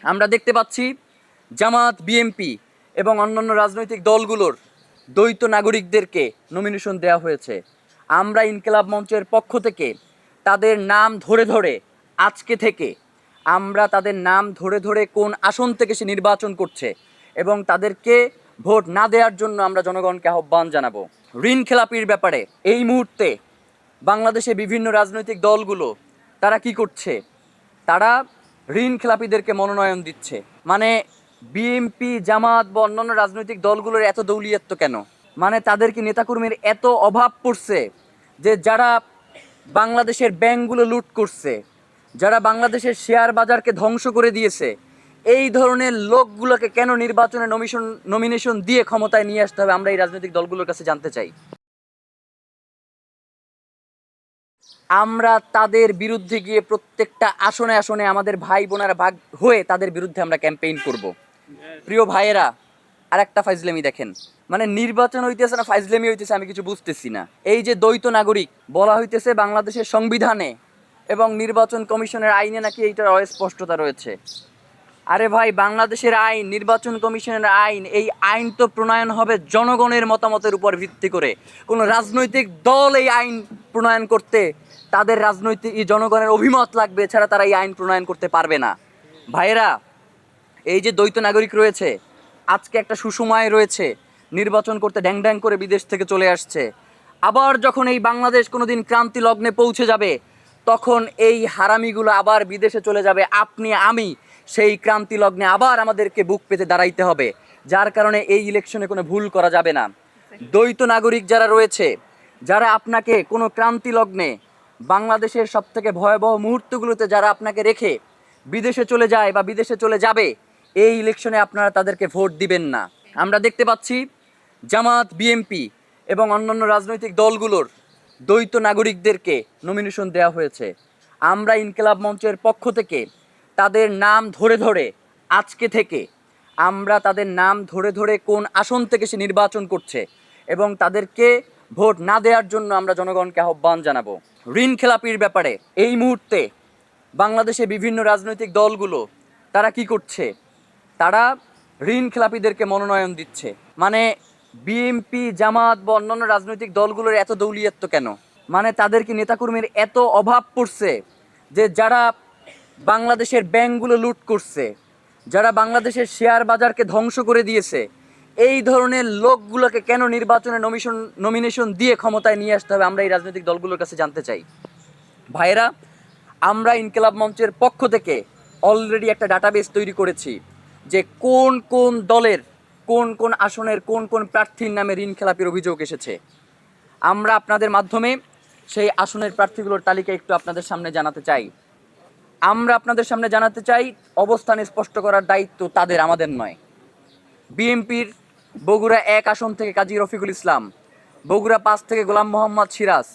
আমরা দেখতে পাচ্ছি জামাত, বিএনপি এবং অন্যান্য রাজনৈতিক দলগুলোর দ্বৈত নাগরিকদেরকে নমিনেশন দেওয়া হয়েছে। আমরা ইনকিলাব মঞ্চের পক্ষ থেকে তাদের নাম ধরে ধরে আজকে থেকে আমরা তাদের নাম ধরে ধরে কোন আসন থেকে সে নির্বাচন করছে এবং তাদেরকে ভোট না দেওয়ার জন্য আমরা জনগণকে আহ্বান জানাবো। ঋণ খেলাপির ব্যাপারে এই মুহূর্তে বাংলাদেশে বিভিন্ন রাজনৈতিক দলগুলো তারা কি করছে? তারা ঋণ খেলাপিদেরকে মনোনয়ন দিচ্ছে। মানে বিএনপি, জামাত বা অন্যান্য রাজনৈতিক দলগুলোর এত দৌলিয়াত্ব কেন? মানে তাদের কি নেতাকর্মীর এত অভাব পড়ছে যে যারা বাংলাদেশের ব্যাংকগুলো লুট করছে, যারা বাংলাদেশের শেয়ার বাজারকে ধ্বংস করে দিয়েছে, এই ধরনের লোকগুলোকে কেন নির্বাচনে নমিনেশন দিয়ে ক্ষমতায় নিয়ে আসতে হবে? আমরা এই রাজনৈতিক দলগুলোর কাছে জানতে চাই। আমরা তাদের বিরুদ্ধে গিয়ে প্রত্যেকটা আসনে আসনে আমাদের ভাই বোনেরা ভাগ হয়ে তাদের বিরুদ্ধে আমরা ক্যাম্পেইন করব। প্রিয় ভাইয়েরা, আর একটা ফাইজলামি দেখেন, মানে নির্বাচন হইতেছে না ফাইজলামি হইতেছে আমি কিছু বুঝতেছি না। এই যে দ্বৈত নাগরিক বলা হইতেছে বাংলাদেশের সংবিধানে এবং নির্বাচন কমিশনের আইনে নাকি এইটার অস্পষ্টতা রয়েছে। আরে ভাই, বাংলাদেশের আইন, নির্বাচন কমিশনের আইন, এই আইন তো প্রণয়ন হবে জনগণের মতামতের উপর ভিত্তি করে। কোনো রাজনৈতিক দল এই আইন প্রণয়ন করতে তাদের রাজনৈতিক জনগণের অভিমত লাগবে, এছাড়া তারা এই আইন প্রণয়ন করতে পারবে না। ভাইয়েরা, এই যে দ্বৈত নাগরিক রয়েছে, আজকে একটা সুসময় রয়েছে, নির্বাচন করতে ড্যাং ড্যাং করে বিদেশ থেকে চলে আসছে। আবার যখন এই বাংলাদেশ কোনোদিন ক্রান্তি লগ্নে পৌঁছে যাবে, তখন এই হারামিগুলো আবার বিদেশে চলে যাবে। আপনি আমি সেই ক্রান্তি লগ্নে আবার আমাদেরকে বুক পেতে দাঁড়াইতে হবে, যার কারণে এই ইলেকশনে কোনো ভুল করা যাবে না। দ্বৈত নাগরিক যারা রয়েছে, যারা আপনাকে কোনো ক্রান্তি লগ্নে বাংলাদেশের সবথেকে ভয়াবহ মুহূর্তগুলোতে যারা আপনাকে রেখে বিদেশে চলে যায় বা বিদেশে চলে যাবে, এই ইলেকশনে আপনারা তাদেরকে ভোট দিবেন না। আমরা দেখতে পাচ্ছি জামাত, বিএনপি এবং অন্যান্য রাজনৈতিক দলগুলোর দ্বৈত নাগরিকদেরকে নমিনেশন দেওয়া হয়েছে। আমরা ইনকিলাব মঞ্চের পক্ষ থেকে তাদের নাম ধরে ধরে আজকে থেকে আমরা তাদের নাম ধরে ধরে কোন আসন থেকে সে নির্বাচন করছে এবং তাদেরকে ভোট না দেওয়ার জন্য আমরা জনগণকে আহ্বান জানাবো। ঋণ খেলাপির ব্যাপারে এই মুহূর্তে বাংলাদেশে বিভিন্ন রাজনৈতিক দলগুলো তারা কি করছে? তারা ঋণ খেলাপিদেরকে মনোনয়ন দিচ্ছে। মানে বিএনপি, জামাত বা অন্যান্য রাজনৈতিক দলগুলোর এত দৌলিয়াত্ব কেন? মানে তাদের কি নেতাকর্মীর এত অভাব পড়ছে যে যারা বাংলাদেশের ব্যাংকগুলো লুট করছে, যারা বাংলাদেশের শেয়ার বাজারকে ধ্বংস করে দিয়েছে, এই ধরনের লোকগুলোকে কেন নির্বাচনে নমিনেশন দিয়ে ক্ষমতায় নিয়ে আসতে হবে? আমরা এই রাজনৈতিক দলগুলোর কাছে জানতে চাই। ভাইয়েরা, আমরা ইনকিলাব মঞ্চের পক্ষ থেকে অলরেডি একটা ডাটাবেস তৈরি করেছি যে কোন কোন দলের কোন কোন আসনের কোন কোন প্রার্থীর নামে ঋণ খেলাপির অভিযোগ এসেছে। আমরা আপনাদের মাধ্যমে সেই আসনের প্রার্থীগুলোর তালিকা একটু আপনাদের সামনে জানাতে চাই। আমরা আপনাদের সামনে জানাতে চাই, অবস্থান স্পষ্ট করার দায়িত্ব তাদের, আমাদের নয়। বিএনপির বগুড়া 1 আসন থেকে কাজী রফিকুল ইসলাম, বগুড়া 5 থেকে গোলাম মোহাম্মদ সিরাজ,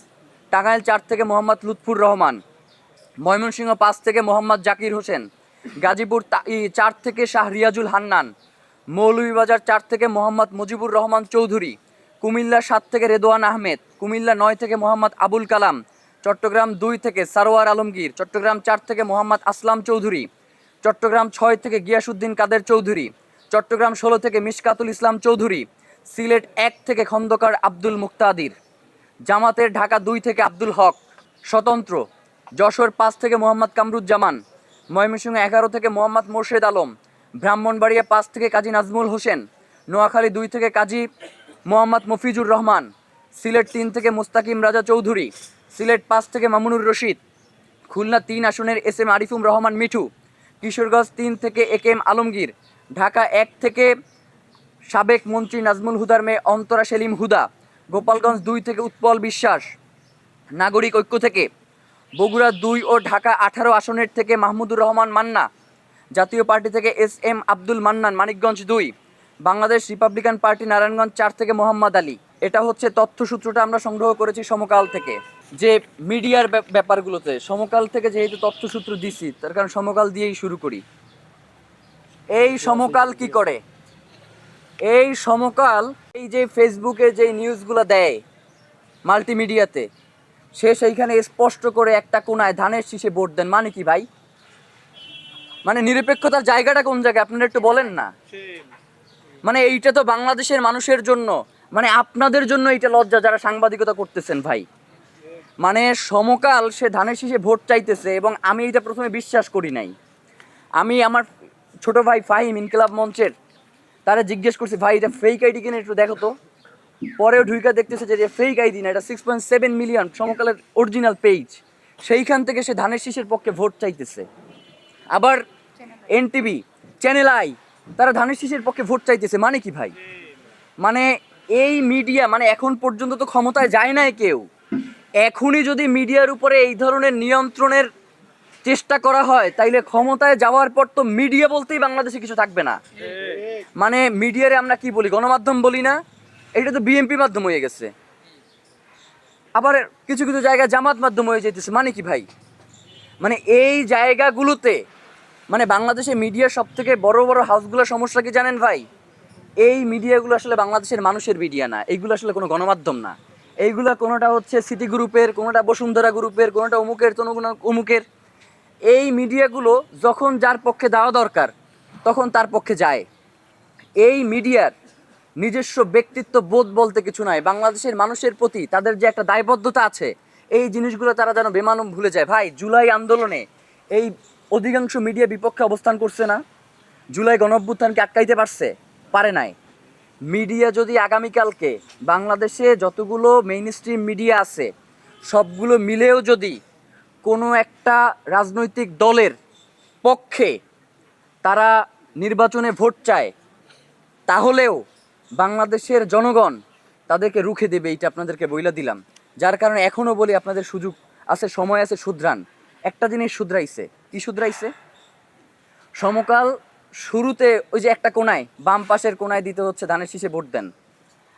টাঙ্গাইল 4 থেকে মোহাম্মদ লুৎফুর রহমান, ময়মনসিংহ 5 থেকে মোহাম্মদ জাকির হোসেন, গাজীপুর 4 থেকে শাহ রিয়াজুল হান্নান, মৌলভীবাজার 4 থেকে মোহাম্মদ মুজিবুর রহমান চৌধুরী, কুমিল্লা 7 থেকে রেদোয়ান আহমেদ, কুমিল্লা 9 থেকে মোহাম্মদ আবুল কালাম, চট্টগ্রাম 2 থেকে সারোয়ার আলমগীর, চট্টগ্রাম 4 থেকে মোহাম্মদ আসলাম চৌধুরী, চট্টগ্রাম 6 থেকে গিয়াসউদ্দিন কাদের চৌধুরী, চট্টগ্রাম 16 থেকে মিশকাতুল ইসলাম চৌধুরী, সিলেট 1 থেকে খন্দকার আব্দুল মুক্তাদির, জামাতের ঢাকা 2 থেকে আব্দুল হক, স্বতন্ত্র যশোর 5 থেকে মোহাম্মদ কামরুজ্জামান, ময়মনসিংহ 11 থেকে মোহাম্মদ মোর্শেদ আলম, ব্রাহ্মণবাড়িয়া 5 থেকে কাজী নাজমুল হোসেন, নোয়াখালী 2 থেকে কাজী মোহাম্মদ মফিজুর রহমান, সিলেট 3 থেকে মুস্তাকিম রাজা চৌধুরী, সিলেট 5 থেকে মামুনুর রশিদ, খুলনা 3 আসনের এস এম আরিফুর রহমান মিঠু, কিশোরগঞ্জ 3 থেকে এ কে এম আলমগীর, ঢাকা 1 থেকে সাবেক মন্ত্রী নাজমুল হুদার মেয়ে অন্তরা সেলিম হুদা, গোপালগঞ্জ 2 থেকে উৎপল বিশ্বাস, নাগরিক ঐক্য থেকে বগুড়া 2 ও ঢাকা 18 আসনের থেকে মাহমুদুর রহমান মান্না, জাতীয় পার্টি থেকে S M Abdul Mannan Manikganj 2, Bangladesh Republican Party Narayanganj 4 থেকে মোহাম্মদ আলী। এটা হচ্ছে তথ্যসূত্রটা আমরা সংগ্রহ করেছি সমকাল থেকে। যে মিডিয়ার ব্যাপারগুলোতে সমকাল থেকে যেহেতু তথ্যসূত্র দিছি, তার কারণ সমকাল দিয়েই শুরু করি। এই সমকাল কি করে? এই সমকাল এই যে ফেসবুকে যে নিউজগুলো দেয় মাল্টিমিডিয়াতে, সে সেইখানে স্পষ্ট করে একটা কোনায় ধানের শীষে ভোট দেন। মানে কি ভাই? মানে নিরপেক্ষতার জায়গাটা কোন জায়গায় আপনারা একটু বলেন না। মানে এইটা তো বাংলাদেশের মানুষের জন্য, মানে আপনাদের জন্য এইটা লজ্জা যারা সাংবাদিকতা করতেছেন ভাই। মানে সমকাল সে ধানের শীষে ভোট চাইতেছে, এবং আমি এটা প্রথমে বিশ্বাস করি নাই। আমি আমার ছোট ভাই ফাহিম ইনকিলাব মঞ্চের তারা জিজ্ঞেস করছি, ভাই এটা ফেক আইডি কিনে একটু দেখো তো। পরেও ঢুইকা দেখতেছে যে ফেক আইডি না, এটা 6.7 মিলিয়ন সমকালের অরিজিনাল পেজ। সেইখান থেকে সে ধানের শীষের পক্ষে ভোট চাইতেছে। আবার এনটিভি, চ্যানেল আই, তারা ধানের শীষের পক্ষে ভোট চাইতেছে। মানে কি ভাই? মানে এই মিডিয়া, মানে এখন পর্যন্ত তো ক্ষমতায় যায় নাই কেউ। এখনই যদি মিডিয়ার উপরে এই ধরনের নিয়ন্ত্রণের চেষ্টা করা হয়, তাইলে ক্ষমতায় যাওয়ার পর তো মিডিয়া বলতেই বাংলাদেশে কিছু থাকবে না। মানে মিডিয়ারে আমরা কি বলি, গণমাধ্যম বলি না? এটা তো বিএনপি মাধ্যম হয়ে গেছে। আবার কিছু কিছু জায়গায় জামাত মাধ্যম হয়ে যেতেছে। মানে কি ভাই? মানে এই জায়গাগুলোতে, মানে বাংলাদেশে মিডিয়ার সব থেকে বড় বড় হাউসগুলোর সমস্যা কি জানেন ভাই? এই মিডিয়াগুলো আসলে বাংলাদেশের মানুষের মিডিয়া না, এইগুলো আসলে কোনো গণমাধ্যম না। এইগুলো কোনোটা হচ্ছে সিটি গ্রুপের, কোনোটা বসুন্ধরা গ্রুপের, কোনোটা অমুকের, অমুকের। এই মিডিয়াগুলো যখন যার পক্ষে দেওয়া দরকার তখন তার পক্ষে যায়। এই মিডিয়ার নিজস্ব ব্যক্তিত্ব বোধ বলতে কিছু নাই। বাংলাদেশের মানুষের প্রতি তাদের যে একটা দায়বদ্ধতা আছে, এই জিনিসগুলো তারা যেন বেমালুম ভুলে যায়। ভাই, জুলাই আন্দোলনে এই অধিকাংশ মিডিয়া বিপক্ষে অবস্থান করছে না? জুলাই গণঅভ্যুত্থানকে আটকাইতে পারছে? পারে নাই। মিডিয়া যদি আগামীকালকে বাংলাদেশে যতগুলো মেইন স্ট্রিম মিডিয়া আছে সবগুলো মিলেও যদি কোনো একটা রাজনৈতিক দলের পক্ষে তারা নির্বাচনে ভোট চায়, তাহলেও বাংলাদেশের জনগণ তাদেরকে রুখে দেবে। এইটা আপনাদেরকে বইলা দিলাম। যার কারণে এখনও বলি, আপনাদের সুযোগ আছে, সময় আছে, শুধরান। একটা জিনিস শুধরাইছে। কি শুধরাইছে? সমকাল শুরুতে ওই যে একটা কোনায়, বাম পাশের কোনায় দিতে হচ্ছে ধানের শীষে ভোট দেন,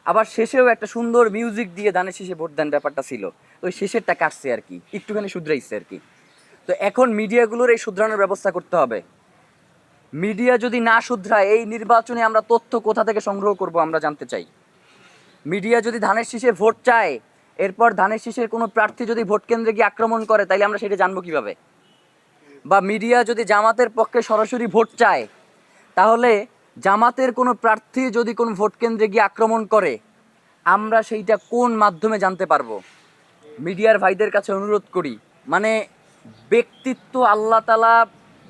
আবার শেষেও একটা সুন্দর মিউজিক দিয়ে ধানের শীষে ভোট দেন, ব্যাপারটা ছিল। ওই শেষেরটা কাটছে আর কি, একটুখানি শুধরাইছে আর কি। তো এখন মিডিয়াগুলোর এই শুধরানোর ব্যবস্থা করতে হবে। মিডিয়া যদি না শুধরায়, এই নির্বাচনে আমরা তথ্য কোথা থেকে সংগ্রহ করব আমরা জানতে চাই। মিডিয়া যদি ধানের শীষে ভোট চায়, এরপর ধানের শীষের কোনো প্রার্থী যদি ভোট কেন্দ্রে গিয়ে আক্রমণ করে, তাইলে আমরা সেটা জানবো কিভাবে? বা মিডিয়া যদি জামাতের পক্ষে সরাসরি ভোট চায়, তাহলে জামাতের কোনো প্রার্থী যদি কোনো ভোট কেন্দ্রে গিয়ে আক্রমণ করে, আমরা সেইটা কোন মাধ্যমে জানতে পারবো? মিডিয়ার ভাইদের কাছে অনুরোধ করি, মানে ব্যক্তিত্ব আল্লাহ তাআলা,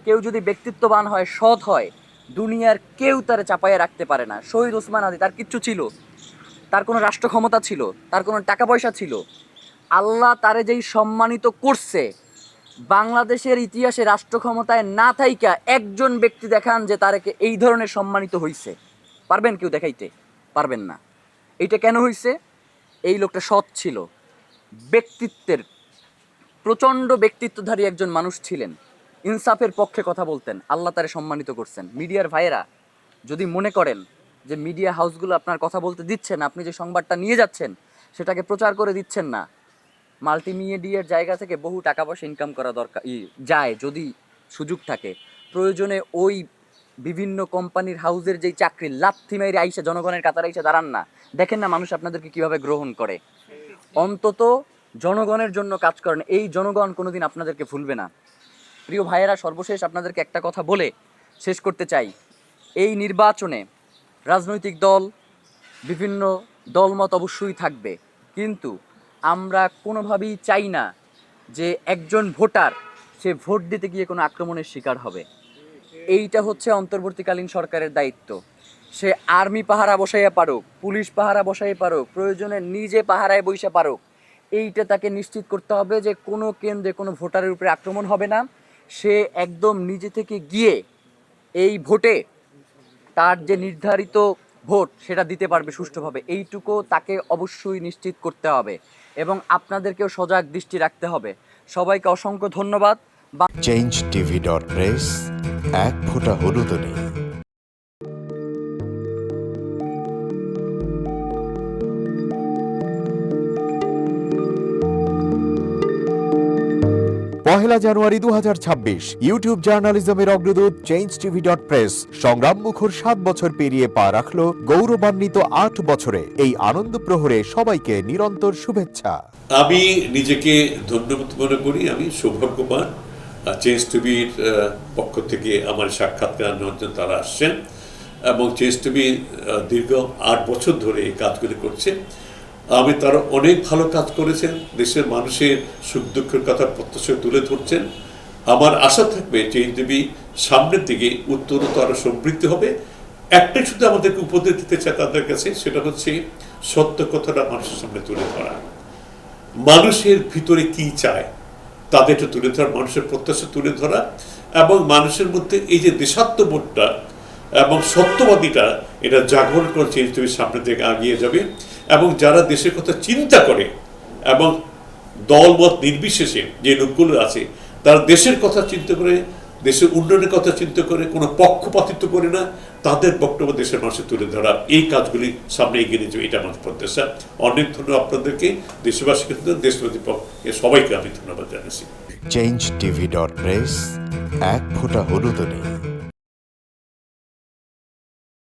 কেউ যদি ব্যক্তিত্ববান হয়, সৎ হয়, দুনিয়ার কেউ তারে চাপাইয়া রাখতে পারে না। শহীদ ওসমান আলী, তার কিচ্ছু ছিল, তার কোনো রাষ্ট্র ক্ষমতা ছিল, তার কোনো টাকা পয়সা ছিল, আল্লাহ তারে যেই সম্মানিত করছে, বাংলাদেশের ইতিহাসে রাষ্ট্র ক্ষমতায় না থাইকা একজন ব্যক্তি দেখান যে তারকে এই ধরনের সম্মানিত হইছে। পারবেন কেউ দেখাইতে? পারবেন না। এইটা কেন হইছে? এই লোকটা সৎ ছিল, ব্যক্তিত্বের, প্রচণ্ড ব্যক্তিত্বধারী একজন মানুষ ছিলেন, ইনসাফের পক্ষে কথা বলতেন, আল্লাহ তারে সম্মানিত করছেন। মিডিয়ার ভাইয়েরা যদি মনে করেন যে মিডিয়া হাউসগুলো আপনার কথা বলতে দিচ্ছেন, আপনি যে সংবাদটা নিয়ে যাচ্ছেন সেটাকে প্রচার করে দিচ্ছেন না, মাল্টিমিডিয়ার জায়গা থেকে বহু টাকা পয়সা ইনকাম করা দরকার যায় যদি সুযোগ থাকে। প্রয়োজনে ওই বিভিন্ন কোম্পানির হাউসের যেই চাকরি লাথি মেরে আইসা জনগণের কাতারে আইসা দাঁড়ান না, দেখেন না মানুষ আপনাদেরকে কিভাবে গ্রহণ করে। অন্তত জনগণের জন্য কাজ করেন, এই জনগণ কোনোদিন আপনাদেরকে ভুলবে না। প্রিয় ভাইয়েরা, সর্বশেষ আপনাদেরকে একটা কথা বলে শেষ করতে চাই। এই নির্বাচনে রাজনৈতিক দল, বিভিন্ন দলমত অবশ্যই থাকবে, কিন্তু আমরা কোনোভাবেই চাই না যে একজন ভোটার সে ভোট দিতে গিয়ে কোনো আক্রমণের শিকার হবে। এইটা হচ্ছে অন্তর্বর্তীকালীন সরকারের দায়িত্ব। সে আর্মি পাহারা বসাইয়া পারুক, পুলিশ পাহারা বসাইয়া পারুক, প্রয়োজনে নিজে পাহারায় বইসা পারুক, এইটা তাকে নিশ্চিত করতে হবে যে কোনো কেন্দ্রে কোনো ভোটারের উপরে আক্রমণ হবে না। সে একদম নিজে থেকে গিয়ে এই ভোটে তার যে নির্ধারিত ভোট সেটা দিতে পারবে সুষ্ঠুভাবে, এইটুকু তাকে অবশ্যই নিশ্চিত করতে হবে, এবং আপনাদেরকেও সজাগ দৃষ্টি রাখতে হবে। সবাইকে অসংখ্য ধন্যবাদ। changetv.press এক ফোঁটা হলুদ নেই। পহেলা জানুয়ারি 2026 ইউটিউব জার্নালিজমের অগ্রদূত changetv.press সংগ্রাম মুখর 7 বছর পেরিয়ে পা রাখলো গৌরবান্বিত 8 বছরে। এই আনন্দ প্রহরে সবাইকে নিরন্তর শুভেচ্ছা। আমি নিজেকে ধন্যবাদ মনে করি, আমি সৌভাগ্যবান চেঞ্জ টিভির পক্ষ থেকে আমার সাক্ষাৎকার নেওয়ার জন্য তারা আসছেন এবং চেঞ্জ টিভি দীর্ঘ 8 বছর ধরে এই কাজগুলি করছে। আমি তারা অনেক ভালো কাজ করেছেন, দেশের মানুষের সুখ দুঃখের কথা প্রত্যক্ষ তুলে ধরছেন। আমার আশা থাকবে চেঞ্জ টিভি সামনের দিকে উত্তরোত্তর আরও সমৃদ্ধ হবে। একটাই শুধু আমাদেরকে উপদেশ দিতে চায় তাদের কাছে, সেটা হচ্ছে সত্য কথাটা মানুষের সামনে তুলে ধরা, মানুষের ভিতরে কি চায় তাদেরটা তুলে ধরা, মানুষের প্রত্যাশা তুলে ধরা, এবং মানুষের মধ্যে এই যে দেশাত্মবোধটা এবং সত্যবাদীটা এটা জাগরণ করে চেঞ্জ টিভির সামনের দিকে এগিয়ে যাবে। এবং যারা দেশের কথা চিন্তা করে এবং দলমত নির্বিশেষে যে লোকগুলো আছে তারা দেশের কথা চিন্তা করে, দেশের উন্নয়নের কথা চিন্তা করে, কোনো পক্ষপাতিত্ব করে না, তাদের বক্তব্য দেশের মানুষের তুলে ধরা, এই কাজগুলি সামনে এগিয়ে নিয়ে যাবে, এটা আমার প্রত্যাশা। অনেক ধন্যবাদ আপনাদেরকে, দেশবাসীকে, দেশবাসী পক্ষে সবাইকে আমি ধন্যবাদ জানাচ্ছি। changeTV.press, এক ফোঁটা হলুদ নেই।